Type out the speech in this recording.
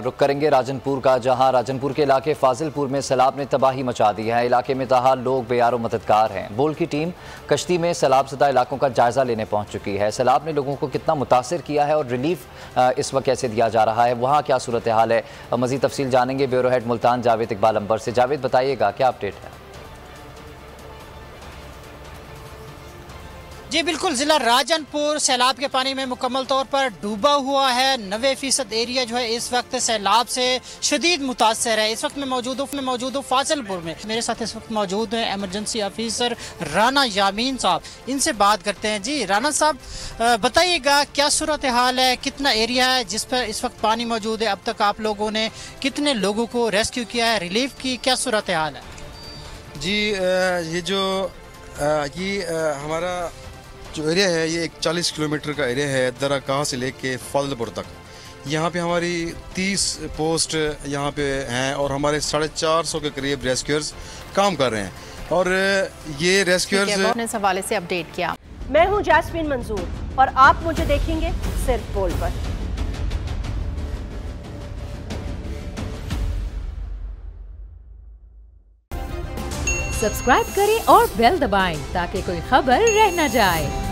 रुक करेंगे राजनपुर का, जहां राजनपुर के इलाके फाजिलपुर में सैलाब ने तबाही मचा दी है। इलाके में ताहाल लोग बेयारो मददगार हैं। बोल की टीम कश्ती में सैलाब ज़दा इलाकों का जायजा लेने पहुंच चुकी है। सैलाब ने लोगों को कितना मुतासिर किया है और रिलीफ इस वक्त कैसे दिया जा रहा है, वहां क्या सूरत हाल है, मजीद तफसील जानेंगे ब्यूरो हेड मुल्तान जावेद इकबाल अंबर से। जावेद, बताइएगा क्या अपडेट है? जी बिल्कुल, ज़िला राजनपुर सैलाब के पानी में मुकम्मल तौर पर डूबा हुआ है। 90% एरिया जो है इस वक्त सैलाब से शदीद मुतासर है। इस वक्त मैं मौजूद हूँ फाजिलपुर में। मेरे साथ इस वक्त मौजूद हैं एमरजेंसी ऑफिसर राना यामीन साहब। इनसे बात करते हैं। जी राना साहब, बताइएगा क्या सूरत हाल है, कितना एरिया है जिस पर इस वक्त पानी मौजूद है? अब तक आप लोगों ने कितने लोगों को रेस्क्यू किया है, रिलीफ की क्या सूरत हाल है? जी हमारा जो एरिया है ये 40 किलोमीटर का एरिया है, दरगाह से लेके फाजिलपुर तक। यहाँ पे हमारी 30 पोस्ट यहाँ पे हैं और हमारे 450 के करीब रेस्क्यूअर्स काम कर रहे हैं। और ये रेस्क्यूअर्स इस हवाले से अपडेट किया। मैं हूँ जैस्मीन मंजूर और आप मुझे देखेंगे सिर्फ बोल पर। सब्सक्राइब करें और बेल दबाएं ताकि कोई खबर रह न जाए।